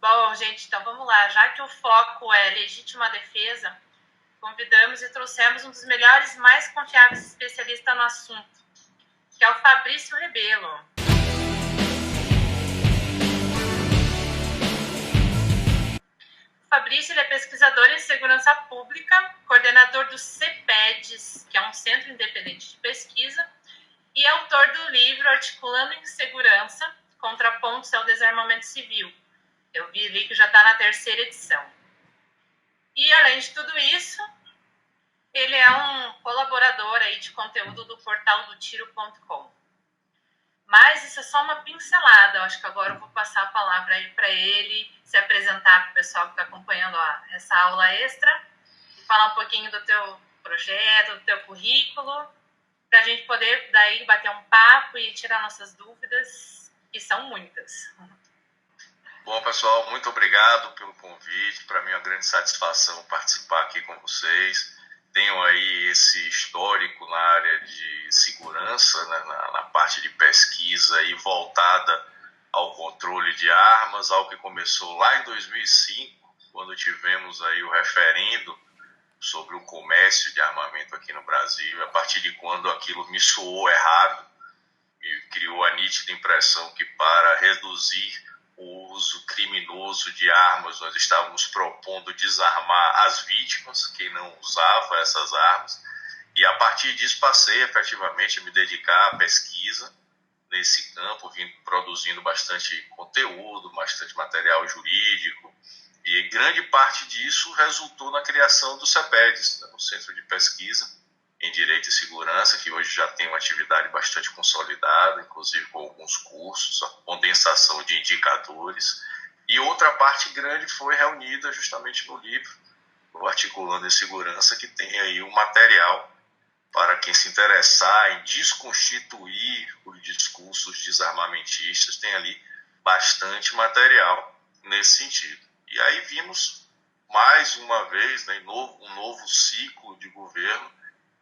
Bom, gente, então vamos lá. Já que o foco é legítima defesa, convidamos e trouxemos um dos melhores e mais confiáveis especialistas no assunto, que é o Fabrício Rebelo. O Fabrício é pesquisador em segurança pública, coordenador do CEPEDS, que é um Centro Independente de Pesquisa, e autor do livro Articulando Insegurança, Contrapontos ao Desarmamento Civil. Eu vi ali que já está na 3ª edição. E, além de tudo isso, ele é um colaborador aí de conteúdo do portal do Tiro.com. Mas isso é só uma pincelada. Eu acho que agora eu vou passar a palavra aí para ele se apresentar para o pessoal que está acompanhando essa aula extra, falar um pouquinho do teu projeto, do teu currículo, para a gente poder daí bater um papo e tirar nossas dúvidas, que são muitas. Bom, pessoal, muito obrigado pelo convite. Para mim é uma grande satisfação participar aqui com vocês. Tenho aí esse histórico na área de segurança, né, na parte de pesquisa e voltada ao controle de armas, algo que começou lá em 2005, quando tivemos aí o referendo sobre o comércio de armamento aqui no Brasil. A partir de quando aquilo me soou errado, me criou a nítida impressão que para reduzir o uso criminoso de armas, nós estávamos propondo desarmar as vítimas, quem não usava essas armas, e a partir disso passei efetivamente a me dedicar à pesquisa nesse campo, vim produzindo bastante conteúdo, bastante material jurídico, e grande parte disso resultou na criação do CEPEDS, o Centro de Pesquisa em Direito e Segurança, que hoje já tem uma atividade bastante consolidada, inclusive com alguns cursos, a condensação de indicadores. E outra parte grande foi reunida justamente no livro, o Articulando em Segurança, que tem aí um material para quem se interessar em desconstituir os discursos desarmamentistas, tem ali bastante material nesse sentido. E aí vimos, mais uma vez, né, um novo ciclo de governo,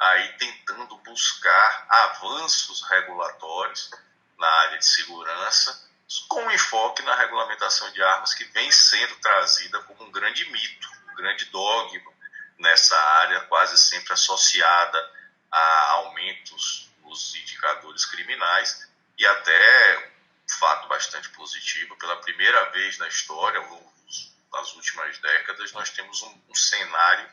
aí tentando buscar avanços regulatórios na área de segurança, com enfoque na regulamentação de armas, que vem sendo trazida como um grande mito, um grande dogma nessa área, quase sempre associada a aumentos nos indicadores criminais, e até um fato bastante positivo, pela primeira vez na história, nas últimas décadas, nós temos um cenário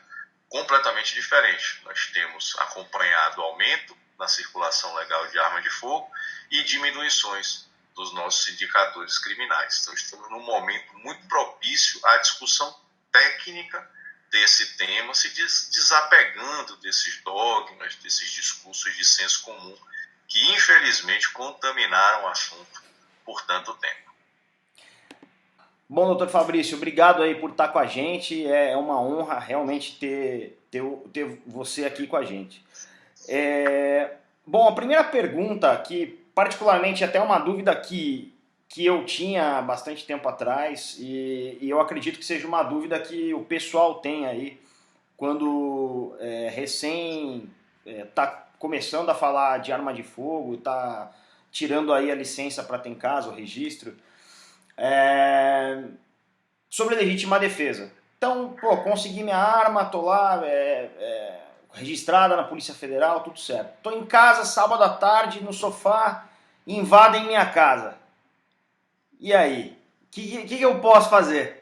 completamente diferente. Nós temos acompanhado aumento na circulação legal de arma de fogo e diminuições dos nossos indicadores criminais. Então, estamos num momento muito propício à discussão técnica desse tema, se desapegando desses dogmas, desses discursos de senso comum que, infelizmente, contaminaram o assunto por tanto tempo. Bom, doutor Fabrício, obrigado aí por estar com a gente. É uma honra realmente ter você aqui com a gente. Bom, a primeira pergunta, que particularmente até uma dúvida que eu tinha há bastante tempo atrás, e eu acredito que seja uma dúvida que o pessoal tem aí quando recém está começando a falar de arma de fogo, está tirando aí a licença para ter em casa, o registro. Sobre legítima defesa. Então, consegui minha arma, tô lá, registrada na Polícia Federal, tudo certo. Tô em casa, sábado à tarde, no sofá, invadem minha casa. E aí? O que eu posso fazer?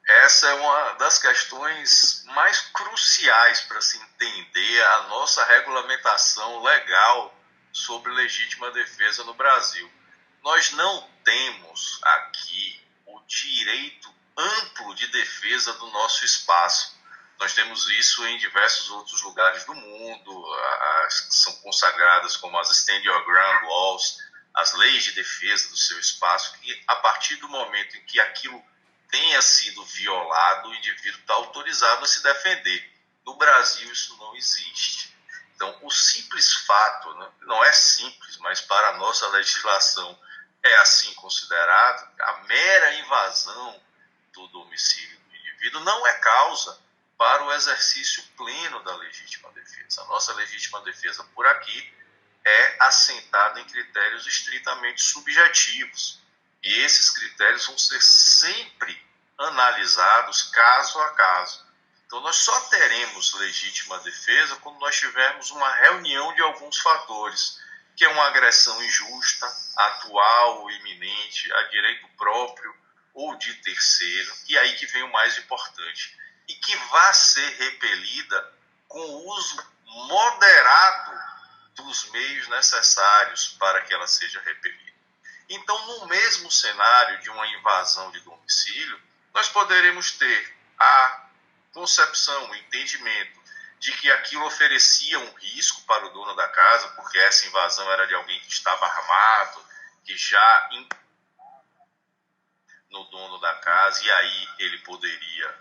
Essa é uma das questões mais cruciais para se entender a nossa regulamentação legal sobre legítima defesa no Brasil. Nós não temos aqui o direito amplo de defesa do nosso espaço. Nós temos isso em diversos outros lugares do mundo, que são consagradas como as Stand Your Ground Laws, as leis de defesa do seu espaço, que a partir do momento em que aquilo tenha sido violado, o indivíduo está autorizado a se defender. No Brasil isso não existe. Então, o simples fato, né, não é simples, mas para a nossa legislação é assim considerado, a mera invasão do domicílio do indivíduo não é causa para o exercício pleno da legítima defesa. A nossa legítima defesa por aqui é assentada em critérios estritamente subjetivos E esses critérios vão ser sempre analisados caso a caso. Então, nós só teremos legítima defesa quando nós tivermos uma reunião de alguns fatores, que é uma agressão injusta, atual ou iminente, a direito próprio ou de terceiro, e aí que vem o mais importante, e que vai ser repelida com o uso moderado dos meios necessários para que ela seja repelida. Então, no mesmo cenário de uma invasão de domicílio, nós poderemos ter a concepção, o entendimento de que aquilo oferecia um risco para o dono da casa, porque essa invasão era de alguém que estava armado, que já no dono da casa, e aí ele poderia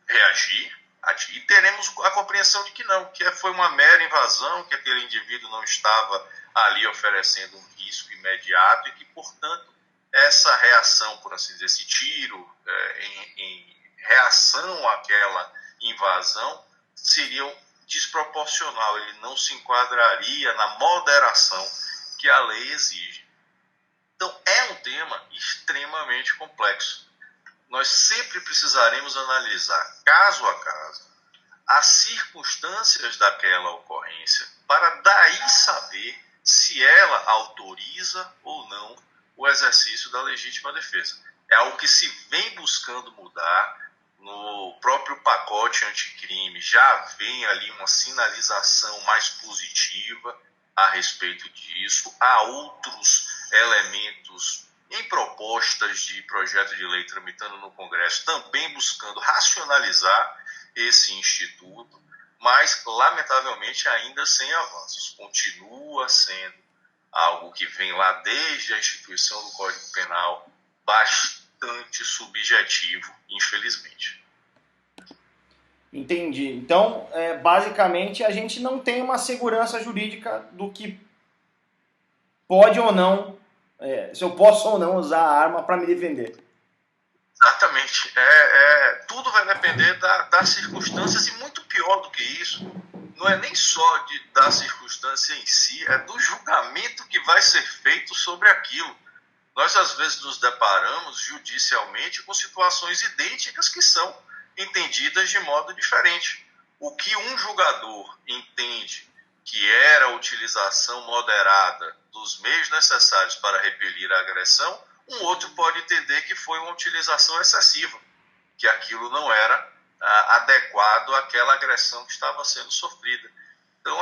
reagir. E teremos a compreensão de que não, que foi uma mera invasão, que aquele indivíduo não estava ali oferecendo um risco imediato e que, portanto, essa reação, por assim dizer, esse tiro em reação àquela invasão seria desproporcional, ele não se enquadraria na moderação que a lei exige. Então, é um tema extremamente complexo. Nós sempre precisaremos analisar, caso a caso, as circunstâncias daquela ocorrência, para daí saber se ela autoriza ou não o exercício da legítima defesa. É algo que se vem buscando mudar. No próprio pacote anticrime já vem ali uma sinalização mais positiva a respeito disso. Há outros elementos em propostas de projeto de lei tramitando no Congresso, também buscando racionalizar esse instituto, mas, lamentavelmente, ainda sem avanços. Continua sendo algo que vem lá desde a instituição do Código Penal, bastante subjetivo, infelizmente. Entendi. Então, basicamente, a gente não tem uma segurança jurídica do que pode ou não, se eu posso ou não usar a arma para me defender. Exatamente. Tudo vai depender das circunstâncias, e muito pior do que isso, não é nem só da circunstância em si, é do julgamento que vai ser feito sobre aquilo. Nós, às vezes, nos deparamos judicialmente com situações idênticas que são entendidas de modo diferente. O que um julgador entende que era a utilização moderada dos meios necessários para repelir a agressão, um outro pode entender que foi uma utilização excessiva, que aquilo não era adequado àquela agressão que estava sendo sofrida. Então,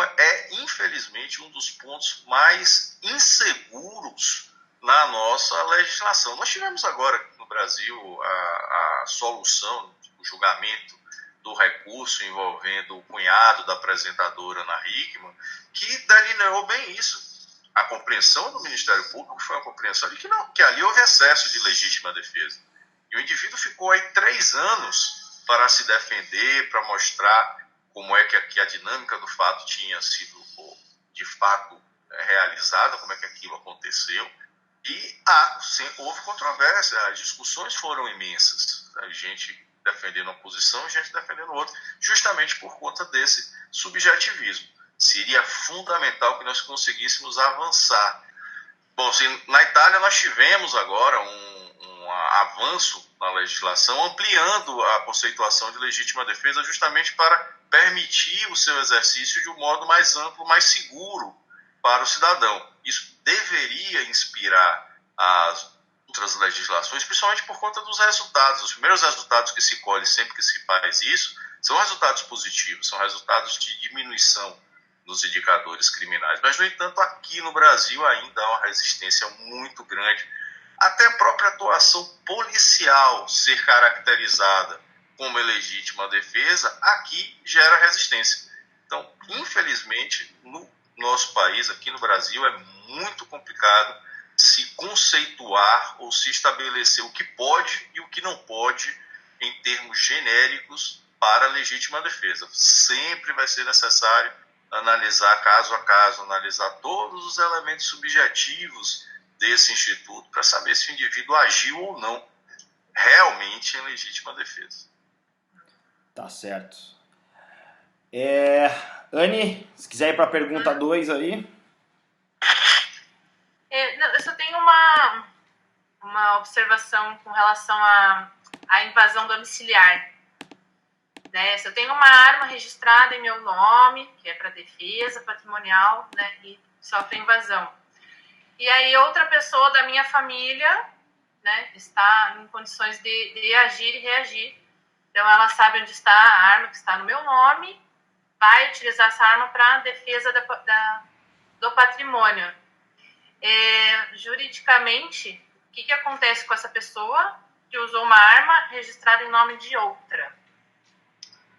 infelizmente, um dos pontos mais inseguros na nossa legislação. Nós tivemos agora no Brasil a solução, o julgamento do recurso envolvendo o cunhado da apresentadora Ana Hickman, que delineou bem isso. A compreensão do Ministério Público foi uma compreensão de que ali houve excesso de legítima defesa. E o indivíduo ficou aí 3 anos para se defender, para mostrar como é que a dinâmica do fato tinha sido, de fato, realizada, como é que aquilo aconteceu. E houve controvérsia, as discussões foram imensas. A gente defendendo uma posição, gente defendendo outra, justamente por conta desse subjetivismo. Seria fundamental que nós conseguíssemos avançar. Bom, na Itália nós tivemos agora um avanço na legislação, ampliando a conceituação de legítima defesa justamente para permitir o seu exercício de um modo mais amplo, mais seguro para o cidadão. Isso deveria inspirar as outras legislações, principalmente por conta dos resultados. Os primeiros resultados que se colhem sempre que se faz isso são resultados positivos, são resultados de diminuição nos indicadores criminais. Mas, no entanto, aqui no Brasil ainda há uma resistência muito grande, até a própria atuação policial ser caracterizada como legítima defesa, aqui gera resistência. Então, infelizmente, no nosso país, aqui no Brasil, é muito complicado se conceituar ou se estabelecer o que pode e o que não pode em termos genéricos para a legítima defesa. Sempre vai ser necessário analisar caso a caso, analisar todos os elementos subjetivos desse instituto para saber se o indivíduo agiu ou não realmente em legítima defesa. Tá certo. Anne, se quiser ir para a pergunta 2 aí. Eu só tenho uma uma observação com relação à invasão domiciliar. Né? Se eu tenho uma arma registrada em meu nome, que é para defesa patrimonial, né, e sofre invasão, e aí outra pessoa da minha família, né, está em condições de agir e reagir, então ela sabe onde está a arma que está no meu nome, vai utilizar essa arma para defesa do patrimônio. Juridicamente, o que acontece com essa pessoa que usou uma arma registrada em nome de outra?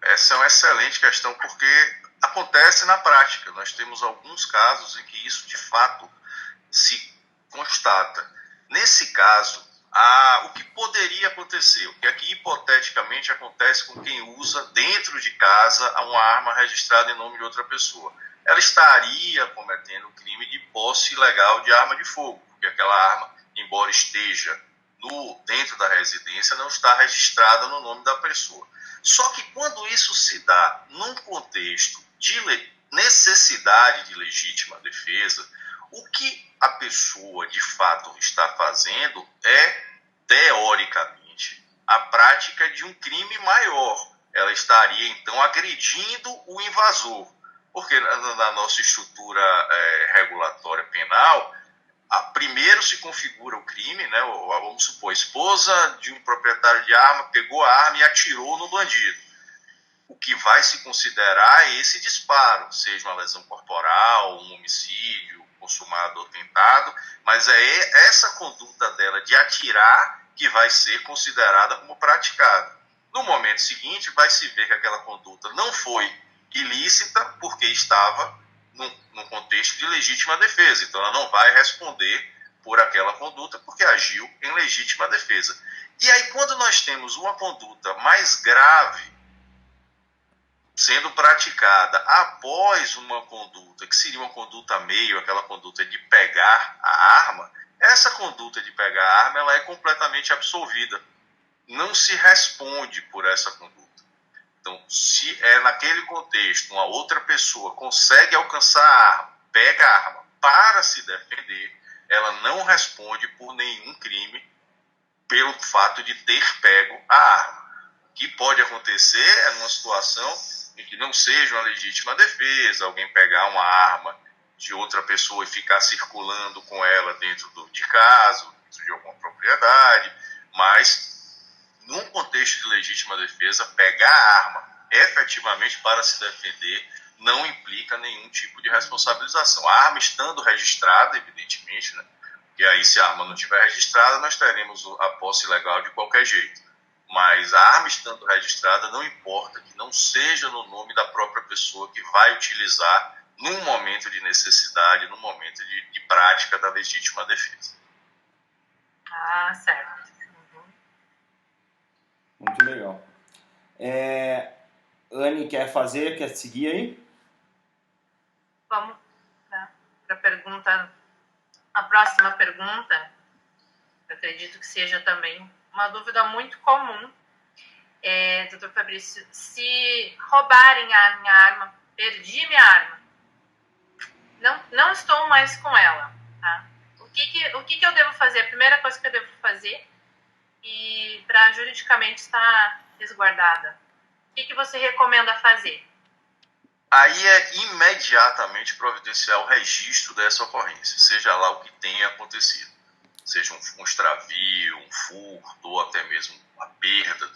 Essa é uma excelente questão, porque acontece na prática. Nós temos alguns casos em que isso, de fato, se constata. Nesse caso, o que poderia acontecer? O que aqui, hipoteticamente, acontece com quem usa, dentro de casa, uma arma registrada em nome de outra pessoa. Ela estaria cometendo o crime de posse ilegal de arma de fogo, porque aquela arma, embora esteja dentro da residência, não está registrada no nome da pessoa. Só que quando isso se dá num contexto de necessidade de legítima defesa, o que a pessoa de fato está fazendo é, teoricamente, a prática de um crime maior. Ela estaria, então, agredindo o invasor, porque na nossa estrutura regulatória penal, primeiro se configura o crime, né? Vamos supor, a esposa de um proprietário de arma pegou a arma e atirou no bandido. O que vai se considerar é esse disparo, seja uma lesão corporal, um homicídio consumado ou tentado, mas é essa conduta dela de atirar que vai ser considerada como praticada. No momento seguinte, vai se ver que aquela conduta não foi ilícita porque estava num contexto de legítima defesa. Então, ela não vai responder por aquela conduta porque agiu em legítima defesa. E aí, quando nós temos uma conduta mais grave sendo praticada após uma conduta, que seria uma conduta meio, aquela conduta de pegar a arma, essa conduta de pegar a arma ela é completamente absolvida. Não se responde por essa conduta. Então, se naquele contexto uma outra pessoa consegue alcançar a arma, pega a arma para se defender, ela não responde por nenhum crime pelo fato de ter pego a arma. O que pode acontecer é numa situação em que não seja uma legítima defesa, alguém pegar uma arma de outra pessoa e ficar circulando com ela dentro de casa, dentro de alguma propriedade, mas num contexto de legítima defesa, pegar a arma efetivamente para se defender não implica nenhum tipo de responsabilização. A arma estando registrada, evidentemente, né? E aí, se a arma não estiver registrada, nós teremos a posse ilegal de qualquer jeito. Mas a arma estando registrada, não importa que não seja no nome da própria pessoa que vai utilizar num momento de necessidade, num momento de prática da legítima defesa. Certo. Muito legal. Anne, quer seguir aí? Vamos para a pergunta, a próxima pergunta. Eu acredito que seja também uma dúvida muito comum, doutor Fabrício. Se roubarem a minha arma, perdi minha arma, não estou mais com ela, tá? O que eu devo fazer? A primeira coisa que eu devo fazer e para juridicamente estar resguardada, o que você recomenda fazer? Aí é imediatamente providenciar o registro dessa ocorrência, seja lá o que tenha acontecido. Seja um extravio, um furto ou até mesmo a perda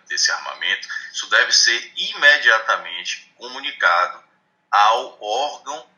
desse armamento. Isso deve ser imediatamente comunicado ao órgão,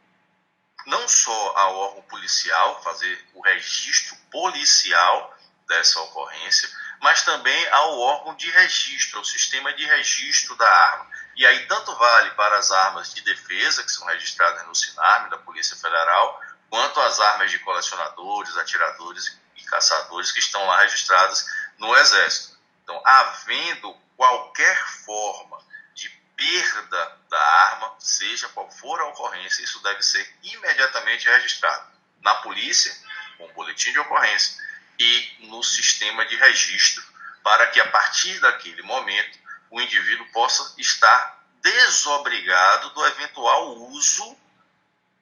não só ao órgão policial, fazer o registro policial dessa ocorrência, mas também ao órgão de registro, ao sistema de registro da arma. E aí tanto vale para as armas de defesa, que são registradas no SINARM, da Polícia Federal, quanto as armas de colecionadores, atiradores e caçadores que estão lá registradas no Exército. Então, havendo qualquer forma de perda da arma, seja qual for a ocorrência, isso deve ser imediatamente registrado na polícia, com o boletim de ocorrência, e no sistema de registro, para que a partir daquele momento o indivíduo possa estar desobrigado do eventual uso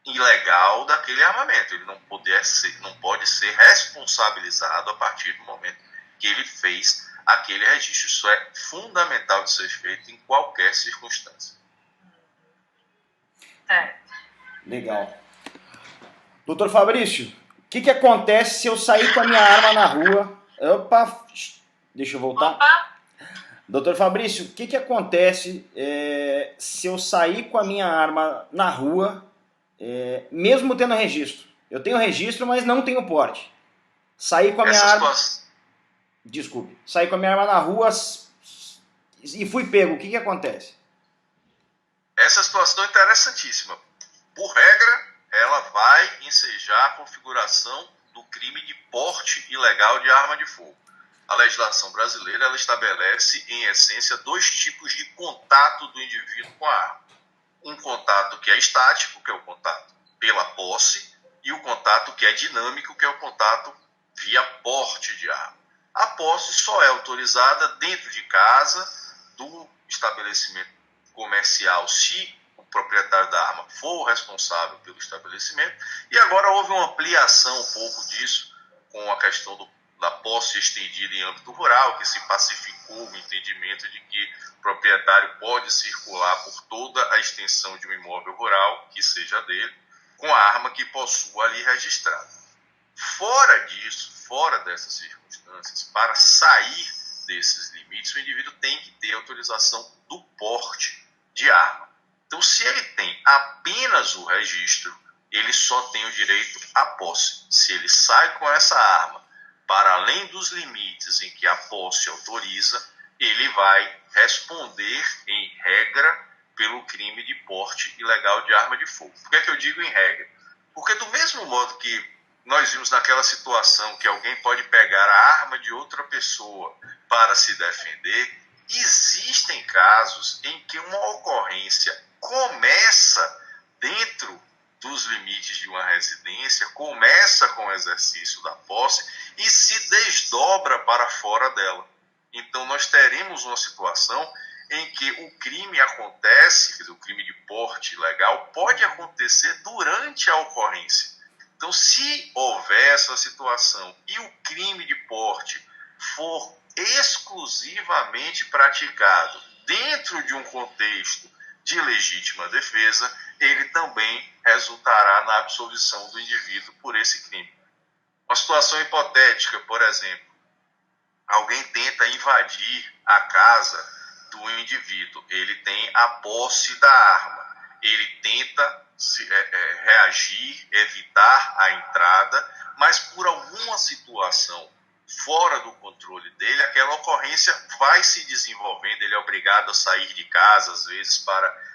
ilegal daquele armamento. Ele não pode ser responsabilizado a partir do momento que ele fez aquele registro. Isso é fundamental de ser feito em qualquer circunstância. Legal. Doutor Fabrício, o que acontece se eu sair com a minha arma na rua? Opa, deixa eu voltar. Opa. Doutor Fabrício, o que acontece se eu sair com a minha arma na rua, mesmo tendo registro? Eu tenho registro, mas não tenho porte. Sair com a minha arma... Desculpe. Sair com a minha arma na rua e fui pego. O que acontece? Essa situação é interessantíssima. Por regra, ela vai ensejar a configuração do crime de porte ilegal de arma de fogo. A legislação brasileira ela estabelece, em essência, 2 tipos de contato do indivíduo com a arma. Um contato que é estático, que é o contato pela posse, e o contato que é dinâmico, que é o contato via porte de arma. A posse só é autorizada dentro de casa, do estabelecimento comercial, se o proprietário da arma for o responsável pelo estabelecimento. E agora houve uma ampliação um pouco disso, com a questão da posse estendida em âmbito rural, que se pacificou o entendimento de que o proprietário pode circular por toda a extensão de um imóvel rural, que seja dele, com a arma que possua ali registrada. Fora disso, fora dessas circunstâncias, para sair desses limites, o indivíduo tem que ter autorização do porte de arma. Então, se ele tem apenas o registro, ele só tem o direito à posse. Se ele sai com essa arma para além dos limites em que a posse autoriza, ele vai responder, em regra, pelo crime de porte ilegal de arma de fogo. Por que é que eu digo em regra? Porque do mesmo modo que nós vimos naquela situação que alguém pode pegar a arma de outra pessoa para se defender, existem casos em que uma ocorrência começa dentro dos limites de uma residência, começa com o exercício da posse e se desdobra para fora dela. Então nós teremos uma situação em que o crime acontece, quer dizer, o crime de porte ilegal pode acontecer durante a ocorrência. Então, se houver essa situação e o crime de porte for exclusivamente praticado dentro de um contexto de legítima defesa, ele também resultará na absolvição do indivíduo por esse crime. Uma situação hipotética, por exemplo, alguém tenta invadir a casa do indivíduo, ele tem a posse da arma, ele tenta reagir, evitar a entrada, mas por alguma situação fora do controle dele, aquela ocorrência vai se desenvolvendo, ele é obrigado a sair de casa, às vezes, para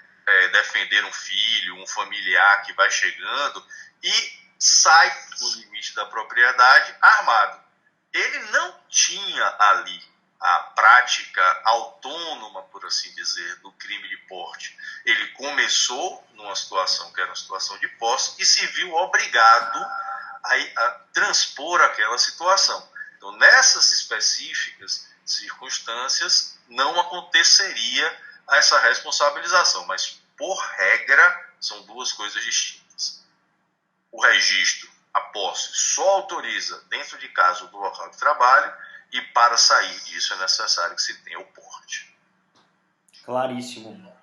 defender um filho, um familiar que vai chegando, e sai do limite da propriedade armado. Ele não tinha ali a prática autônoma, por assim dizer, do crime de porte. Ele começou numa situação que era uma situação de posse e se viu obrigado a transpor aquela situação. Então, nessas específicas circunstâncias, não aconteceria essa responsabilização, mas, por regra, são 2 coisas distintas. O registro, a posse, só autoriza dentro de casa ou do local de trabalho, e para sair disso é necessário que se tenha o porte. Claríssimo.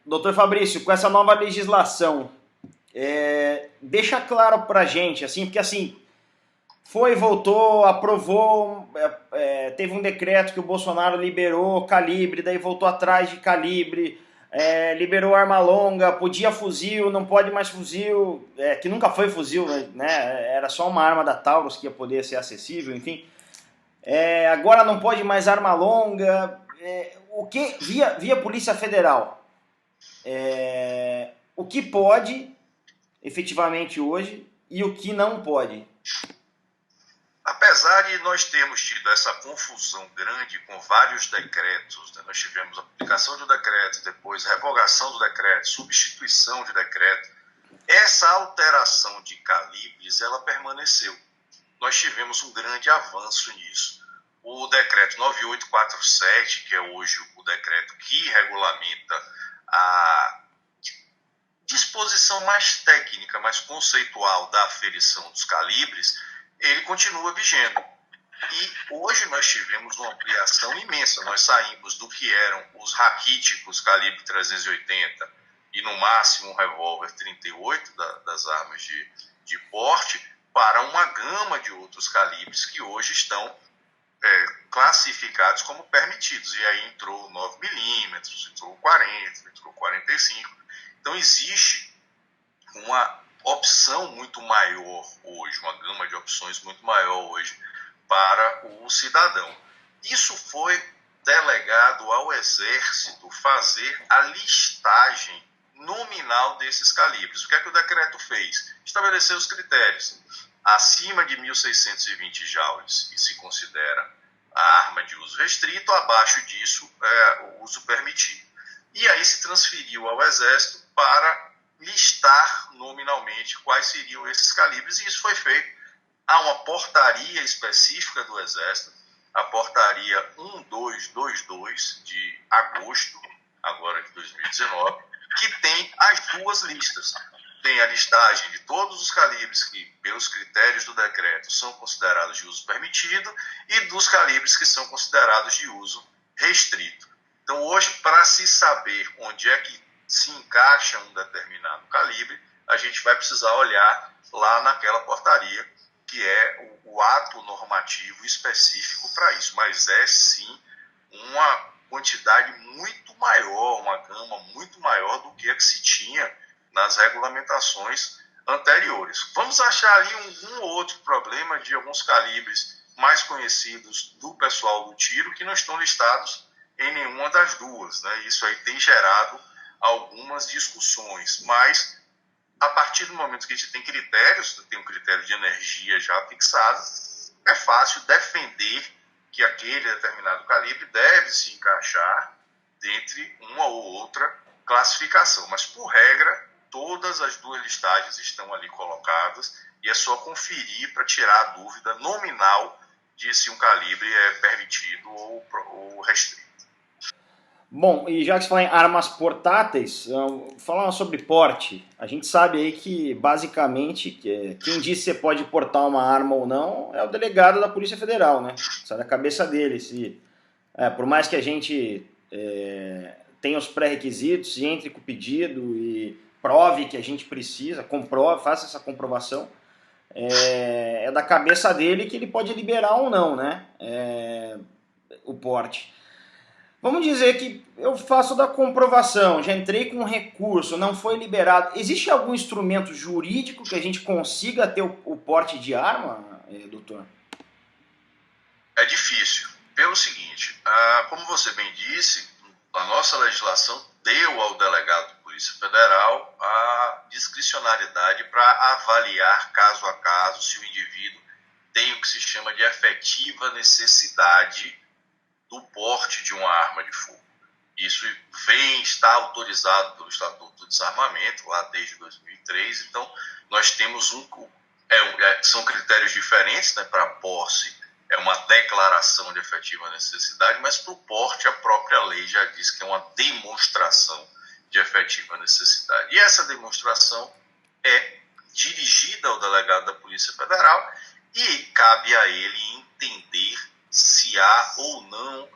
Doutor Fabrício, com essa nova legislação, deixa claro pra gente, assim, porque assim, voltou, aprovou, teve um decreto que o Bolsonaro liberou calibre, daí voltou atrás de calibre, liberou arma longa, podia fuzil, não pode mais fuzil, que nunca foi fuzil, né? Era só uma arma da Taurus que ia poder ser acessível, enfim. Agora não pode mais arma longa, o que via Polícia Federal, o que pode efetivamente hoje e o que não pode? Apesar de nós termos tido essa confusão grande com vários decretos, né? Nós tivemos a publicação de um decreto, depois revogação do decreto, substituição de decreto, essa alteração de calibres, ela permaneceu. Nós tivemos um grande avanço nisso. O decreto 9847, que é hoje o decreto que regulamenta a disposição mais técnica, mais conceitual da aferição dos calibres, ele continua vigente. E hoje nós tivemos uma ampliação imensa. Nós saímos do que eram os raquíticos calibre 380 e no máximo um revólver 38 das armas de porte para uma gama de outros calibres que hoje estão classificados como permitidos. E aí entrou 9mm, entrou 40, entrou 45. Então existe uma opção muito maior hoje, uma gama de opções muito maior hoje para o cidadão. Isso foi delegado ao Exército fazer a listagem nominal desses calibres. O que é que o decreto fez? Estabeleceu os critérios. Acima de 1.620 joules, e se considera a arma de uso restrito, abaixo disso o uso permitido. E aí se transferiu ao Exército para listar nominalmente quais seriam esses calibres, e isso foi feito. Há uma portaria específica do Exército, a portaria 1222 de agosto, agora de 2019, que tem as duas listas. Tem a listagem de todos os calibres que, pelos critérios do decreto, são considerados de uso permitido e dos calibres que são considerados de uso restrito. Então, hoje, para se saber onde é que se encaixa um determinado calibre, a gente vai precisar olhar lá naquela portaria, que é o ato normativo específico para isso. Mas é, sim, uma quantidade muito maior, uma gama muito maior do que a que se tinha nas regulamentações anteriores. Vamos achar ali um outro problema de alguns calibres mais conhecidos do pessoal do tiro que não estão listados em nenhuma das duas, né? Isso aí tem gerado algumas discussões, mas a partir do momento que a gente tem critérios, tem um critério de energia já fixado, é fácil defender que aquele determinado calibre deve se encaixar dentre uma ou outra classificação, mas por regra todas as duas listagens estão ali colocadas e é só conferir para tirar a dúvida nominal de se um calibre é permitido ou restrito. Bom, e já que você fala em armas portáteis, falando sobre porte, a gente sabe aí que basicamente quem diz se você pode portar uma arma ou não é o delegado da Polícia Federal, né? Sai da cabeça dele. Por mais que a gente tenha os pré-requisitos e entre com o pedido e prove que a gente precisa, comprove, faça essa comprovação, é da cabeça dele que ele pode liberar ou não, né? O porte. Vamos dizer que eu faço da comprovação, já entrei com um recurso, não foi liberado. Existe algum instrumento jurídico que a gente consiga ter o porte de arma, doutor? É difícil. Pelo seguinte, como você bem disse, a nossa legislação deu ao delegado de Polícia Federal a discricionariedade para avaliar caso a caso se o indivíduo tem o que se chama de efetiva necessidade do porte de uma arma de fogo. Isso está autorizado pelo Estatuto do Desarmamento, lá desde 2003. Então, nós temos são critérios diferentes, né? Para a posse, é uma declaração de efetiva necessidade, mas para o porte, a própria lei já diz que é uma demonstração de efetiva necessidade. E essa demonstração é dirigida ao delegado da Polícia Federal e cabe a ele entender se há ou não,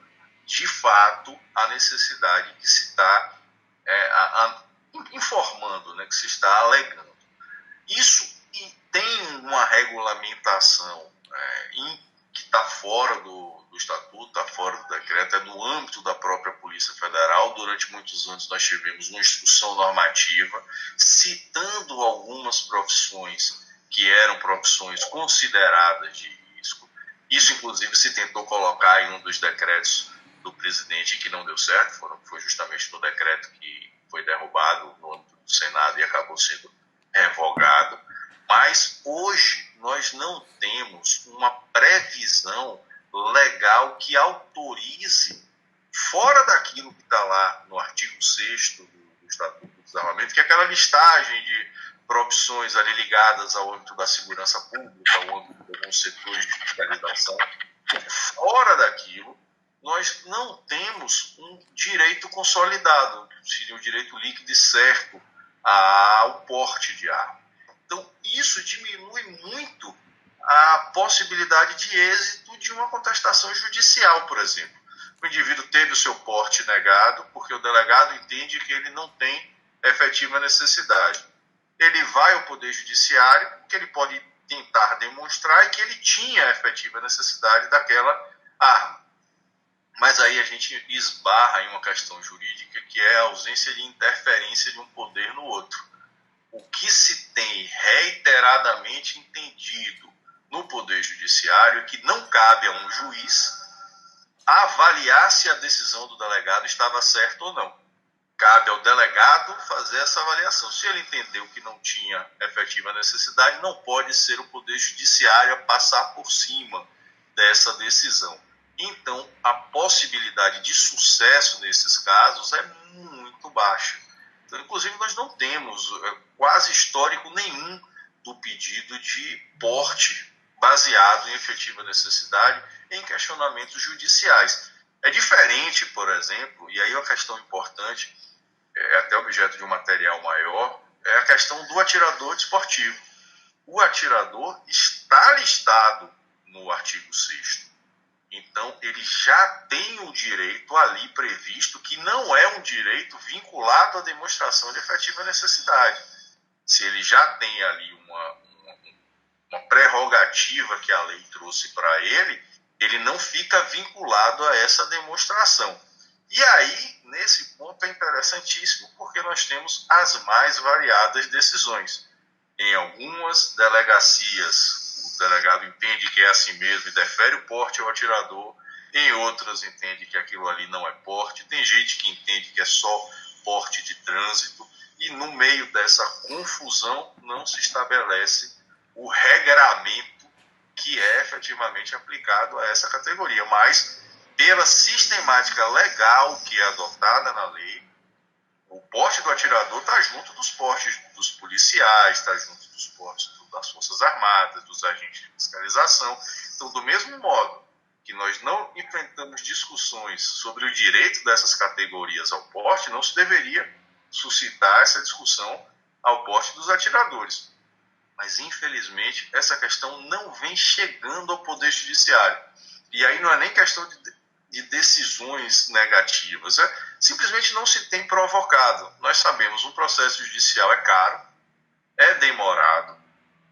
de fato, a necessidade que se está informando, né, que se está alegando. Isso tem uma regulamentação que está fora do Estatuto, está fora do decreto, é no âmbito da própria Polícia Federal. Durante muitos anos nós tivemos uma instrução normativa citando algumas profissões que eram profissões consideradas de risco. Isso, inclusive, se tentou colocar em um dos decretos do presidente que não deu certo, foi justamente no decreto que foi derrubado no âmbito do Senado e acabou sendo revogado. Mas hoje nós não temos uma previsão legal que autorize, fora daquilo que está lá no artigo 6º do Estatuto do Desarmamento, que é aquela listagem de profissões ali ligadas ao âmbito da segurança pública, ao âmbito de alguns setores de fiscalização. Fora daquilo, nós não temos um direito consolidado, seria um direito líquido e certo ao porte de arma. Então, isso diminui muito a possibilidade de êxito de uma contestação judicial, por exemplo. O indivíduo teve o seu porte negado porque o delegado entende que ele não tem efetiva necessidade. Ele vai ao Poder Judiciário porque ele pode tentar demonstrar que ele tinha efetiva necessidade daquela arma. Mas aí a gente esbarra em uma questão jurídica que é a ausência de interferência de um poder no outro. O que se tem reiteradamente entendido no Poder Judiciário é que não cabe a um juiz avaliar se a decisão do delegado estava certa ou não. Cabe ao delegado fazer essa avaliação. Se ele entendeu que não tinha efetiva necessidade, não pode ser o Poder Judiciário a passar por cima dessa decisão. Então, a possibilidade de sucesso nesses casos é muito baixa. Então, inclusive, nós não temos quase histórico nenhum do pedido de porte baseado em efetiva necessidade em questionamentos judiciais. É diferente, por exemplo, e aí uma questão importante, é até objeto de um material maior, é a questão do atirador desportivo. O atirador está listado no artigo 6º. Então, ele já tem o direito ali previsto, que não é um direito vinculado à demonstração de efetiva necessidade. Se ele já tem ali uma prerrogativa que a lei trouxe para ele, ele não fica vinculado a essa demonstração. E aí, nesse ponto, é interessantíssimo, porque nós temos as mais variadas decisões. Em algumas delegacias, o delegado entende que é assim mesmo e defere o porte ao atirador. Em outras, entende que aquilo ali não é porte. Tem gente que entende que é só porte de trânsito. E no meio dessa confusão, não se estabelece o regramento que é efetivamente aplicado a essa categoria. Mas, pela sistemática legal que é adotada na lei, o porte do atirador está junto dos portes dos policiais, está junto dos portes das Forças Armadas, dos agentes de fiscalização. Então, do mesmo modo que nós não enfrentamos discussões sobre o direito dessas categorias ao porte, não se deveria suscitar essa discussão ao porte dos atiradores. Mas, infelizmente, essa questão não vem chegando ao Poder Judiciário. E aí não é nem questão de decisões negativas, simplesmente não se tem provocado. Nós sabemos, um processo judicial é caro, é demorado,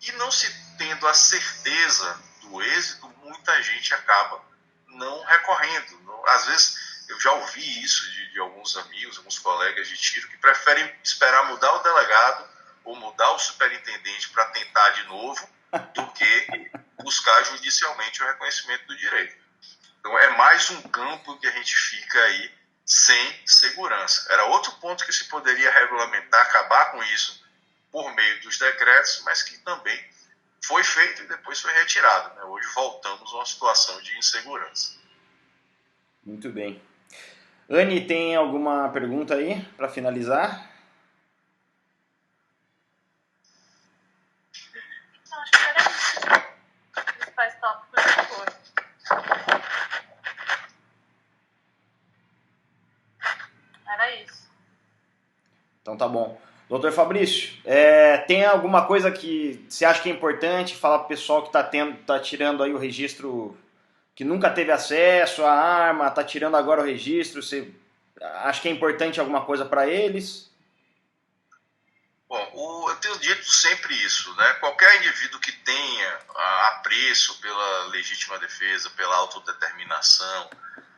e não se tendo a certeza do êxito, muita gente acaba não recorrendo. Às vezes, eu já ouvi isso de alguns amigos, alguns colegas de tiro, que preferem esperar mudar o delegado ou mudar o superintendente para tentar de novo, do que buscar judicialmente o reconhecimento do direito. Então, é mais um campo que a gente fica aí sem segurança. Era outro ponto que se poderia regulamentar, acabar com isso por meio dos decretos, mas que também foi feito e depois foi retirado. Né? Hoje voltamos a uma situação de insegurança. Muito bem. Anne, tem alguma pergunta aí para finalizar? Não, acho que era isso. Os principais tópicos de hoje. Era isso. Então tá bom. Doutor Fabrício, tem alguma coisa que você acha que é importante falar para o pessoal que tá tirando aí o registro, que nunca teve acesso à arma, tá tirando agora o registro? Você acha que é importante alguma coisa para eles? Bom, eu tenho dito sempre isso, né? Qualquer indivíduo que tenha apreço pela legítima defesa, pela autodeterminação,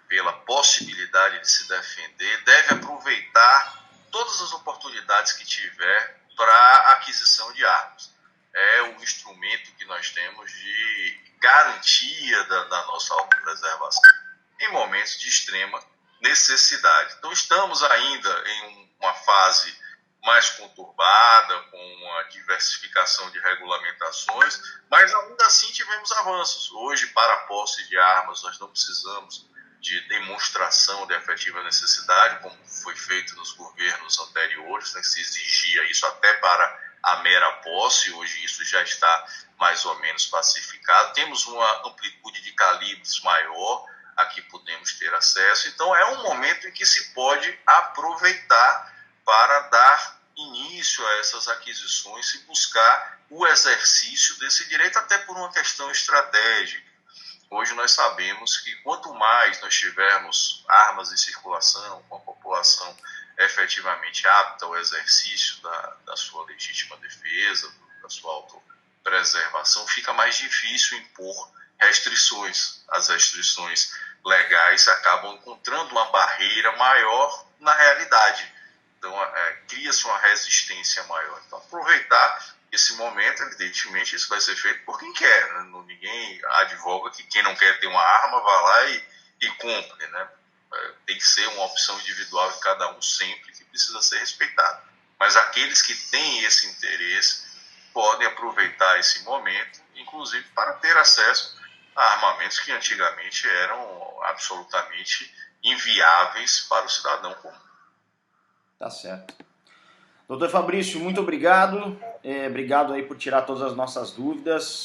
pela possibilidade de se defender, deve aproveitar todas as oportunidades que tiver para aquisição de armas. É o instrumento que nós temos de garantia da nossa autopreservação em momentos de extrema necessidade. Então, estamos ainda em uma fase mais conturbada, com uma diversificação de regulamentações, mas ainda assim tivemos avanços. Hoje, para a posse de armas, nós não precisamos de demonstração de efetiva necessidade, como foi feito nos governos anteriores, né, que se exigia isso até para a mera posse. Hoje isso já está mais ou menos pacificado. Temos uma amplitude de calibres maior a que podemos ter acesso. Então é um momento em que se pode aproveitar para dar início início a essas aquisições e buscar o exercício desse direito, até por uma questão estratégica. Hoje nós sabemos que quanto mais nós tivermos armas em circulação, com a população efetivamente apta ao exercício da sua legítima defesa, da sua autopreservação, fica mais difícil impor restrições. As restrições legais acabam encontrando uma barreira maior na realidade. Então, cria-se uma resistência maior. Então, aproveitar esse momento, evidentemente, isso vai ser feito por quem quer. Né? Ninguém advoga que quem não quer ter uma arma vá lá e compre. Né? Tem que ser uma opção individual de cada um sempre, que precisa ser respeitado. Mas aqueles que têm esse interesse podem aproveitar esse momento, inclusive para ter acesso a armamentos que antigamente eram absolutamente inviáveis para o cidadão comum. Tá certo. Doutor Fabrício, muito obrigado. Obrigado aí por tirar todas as nossas dúvidas.